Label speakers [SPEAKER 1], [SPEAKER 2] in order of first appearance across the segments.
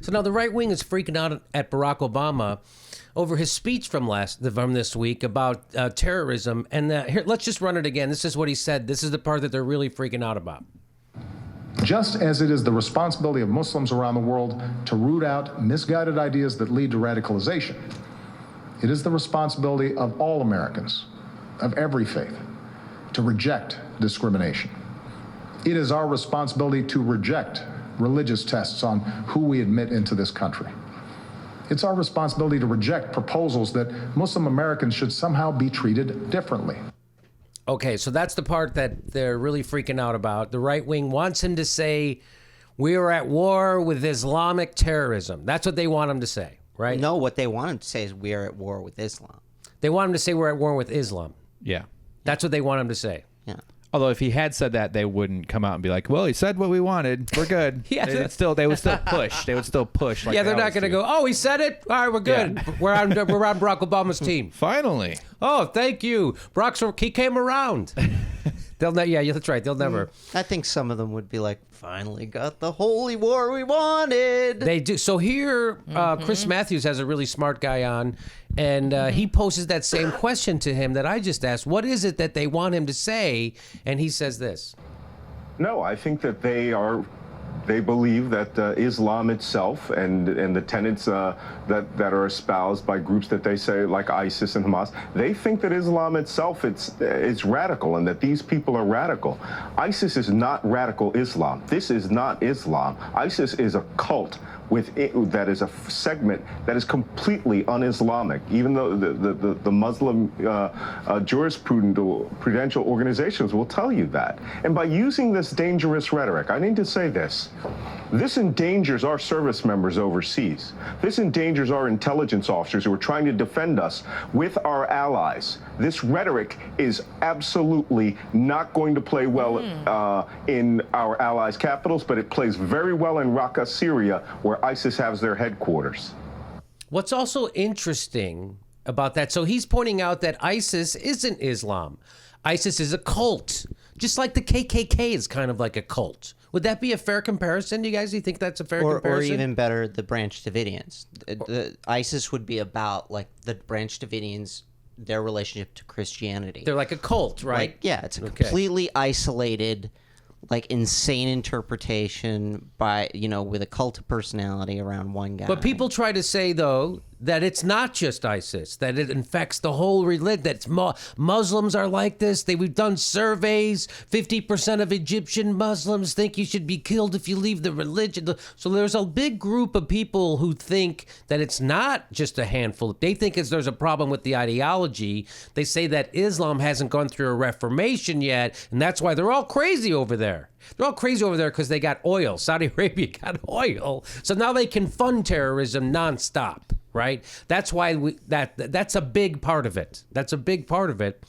[SPEAKER 1] So now the right wing is freaking out at Barack Obama over his speech from this week about terrorism. And here, let's just run it again. This is what he said. This is the part that they're really freaking out about.
[SPEAKER 2] Just as it is the responsibility of Muslims around the world to root out misguided ideas that lead to radicalization, it is the responsibility of all Americans, of every faith, to reject discrimination. It is our responsibility to reject religious tests on who we admit into this country. It's our responsibility to reject proposals that Muslim Americans should somehow be treated differently.
[SPEAKER 1] Okay, so that's the part that they're really freaking out about. The right wing wants him to say, we are at war with Islamic terrorism. That's what they want him to say, right?
[SPEAKER 3] No, what they want him to say is we are at war with Islam.
[SPEAKER 1] They want him to say we're at war with Islam.
[SPEAKER 4] Yeah.
[SPEAKER 1] That's what they want him to say.
[SPEAKER 3] Yeah.
[SPEAKER 4] Although if he had said that, they wouldn't come out and be like, well, he said what we wanted. We're good.
[SPEAKER 1] Yeah.
[SPEAKER 4] They would still push. They would still push. Like
[SPEAKER 1] yeah, they're not going to go, oh, he said it? All right, we're good. Yeah. We're on Barack Obama's team.
[SPEAKER 4] Finally.
[SPEAKER 1] Oh, thank you. He came around. Yeah, that's right. They'll never.
[SPEAKER 3] I think some of them would be like, finally got the holy war we wanted.
[SPEAKER 1] They do. So here, Chris Matthews has a really smart guy on, and he poses that same question to him that I just asked. What is it that they want him to say? And he says this.
[SPEAKER 5] No, I think that they believe that Islam itself and the tenets that are espoused by groups that they say like ISIS and Hamas, they think that Islam itself it's radical and that these people are radical. ISIS is not radical Islam. This is not Islam. ISIS is a cult that is a segment that is completely un-Islamic, even though the Muslim jurisprudential organizations will tell you that. And by using this dangerous rhetoric, I need to say this. This endangers our service members overseas. This endangers our intelligence officers who are trying to defend us with our allies. This rhetoric is absolutely not going to play well in our allies' capitals, but it plays very well in Raqqa, Syria, where ISIS has their headquarters.
[SPEAKER 1] What's also interesting about that, so he's pointing out that ISIS isn't Islam. ISIS is a cult, just like the KKK is kind of like a cult. Would that be a fair comparison? Do you guys think that's a fair comparison?
[SPEAKER 3] Or even better, the Branch Davidians. The ISIS would be about like the Branch Davidians, their relationship to Christianity.
[SPEAKER 1] They're like a cult, right?
[SPEAKER 3] Like, yeah, it's a completely isolated, like insane interpretation by, with a cult of personality around one guy.
[SPEAKER 1] But people try to say, though, that it's not just ISIS, that it infects the whole religion, that Muslims are like this. We've done surveys. 50% of Egyptian Muslims think you should be killed if you leave the religion. So there's a big group of people who think that it's not just a handful. They think there's a problem with the ideology. They say that Islam hasn't gone through a reformation yet, and that's why they're all crazy over there. They're all crazy over there because they got oil. Saudi Arabia got oil. So now they can fund terrorism nonstop. Right? That's why that's a big part of it. That's a big part of it.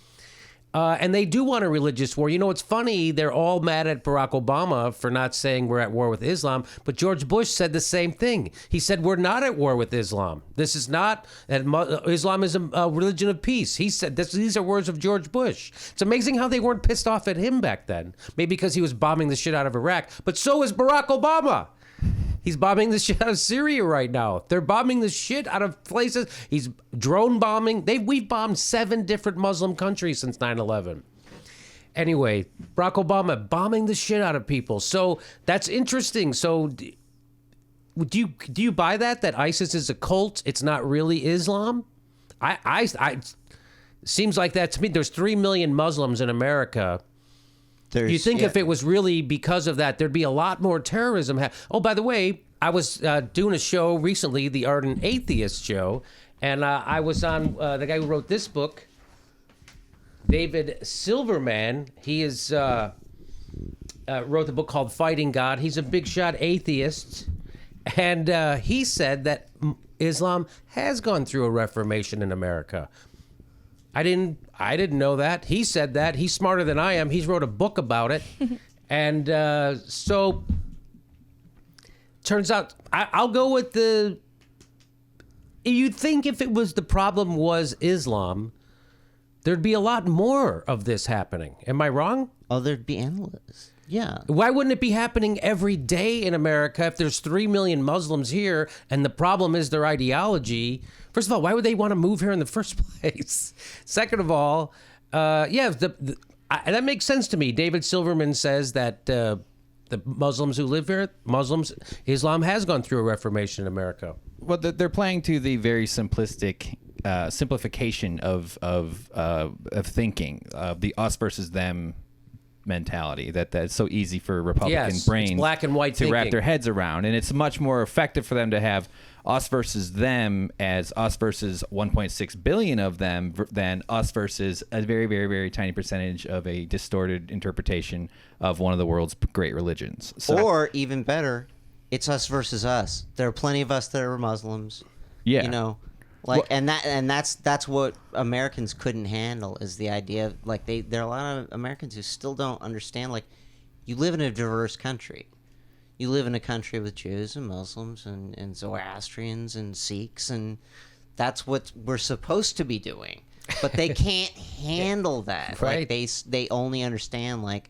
[SPEAKER 1] And they do want a religious war. It's funny. They're all mad at Barack Obama for not saying we're at war with Islam. But George Bush said the same thing. He said we're not at war with Islam. This is not. Islam is a religion of peace. He said these are words of George Bush. It's amazing how they weren't pissed off at him back then. Maybe because he was bombing the shit out of Iraq. But so is Barack Obama. He's bombing the shit out of Syria right now. They're bombing the shit out of places. He's drone bombing. We've bombed 7 different Muslim countries since 9/11. Anyway, Barack Obama bombing the shit out of people. So that's interesting. So do you buy that ISIS is a cult? It's not really Islam? I seems like that to me. There's 3 million Muslims in America. You think if it was really because of that, there'd be a lot more terrorism. Oh, by the way, I was doing a show recently, the Ardent Atheist show, and I was on the guy who wrote this book, David Silverman. He is wrote the book called Fighting God. He's a big shot atheist, and he said that Islam has gone through a reformation in America. I didn't know that. He said that. He's smarter than I am. He's wrote a book about it. And so turns out I'll go with you'd think if it was the problem was Islam, there'd be a lot more of this happening. Am I wrong?
[SPEAKER 3] Oh, there'd be endless. Yeah.
[SPEAKER 1] Why wouldn't it be happening every day in America if there's 3 million Muslims here and the problem is their ideology? First of all, why would they want to move here in the first place? Second of all, that makes sense to me. David Silverman says that the Muslims who live here, Islam has gone through a reformation in America.
[SPEAKER 4] Well, they're playing to the very simplistic simplification of thinking, of the us versus them mentality that's so easy for Republican brains,
[SPEAKER 1] it's black and white
[SPEAKER 4] to wrap
[SPEAKER 1] thinking.
[SPEAKER 4] their heads around, and it's much more effective for them to have us versus them as us versus 1.6 billion of them than us versus a very, very, very tiny percentage of a distorted interpretation of one of the world's great religions. So,
[SPEAKER 3] Or even better, it's us versus us. There are plenty of us that are Muslims.
[SPEAKER 4] yeah,
[SPEAKER 3] You know, like, and that's what Americans couldn't handle, is the idea of, like, there are a lot of Americans who still don't understand, like, you live in a diverse country. You live in a country with Jews and Muslims and Zoroastrians and Sikhs, and that's what we're supposed to be doing. But they can't handle that.
[SPEAKER 1] Right.
[SPEAKER 3] Like, they only understand, like,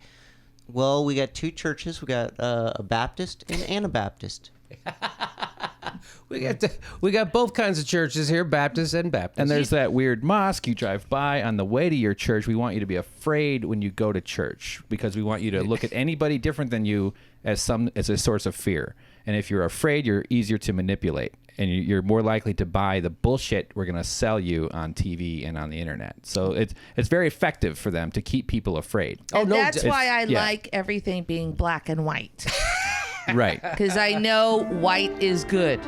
[SPEAKER 3] well, we got two churches. We got a Baptist and Anabaptist.
[SPEAKER 1] We got both kinds of churches here, Baptist and Baptist.
[SPEAKER 4] and there's that weird mosque you drive by on the way to your church. We want you to be afraid when you go to church because we want you to look at anybody different than you as a source of fear. And if you're afraid, you're easier to manipulate, and you're more likely to buy the bullshit we're going to sell you on TV and on the internet. So it's very effective for them to keep people afraid.
[SPEAKER 6] And that's why I
[SPEAKER 4] yeah.
[SPEAKER 6] like everything being black and white.
[SPEAKER 4] Right.
[SPEAKER 6] Because I know white is good.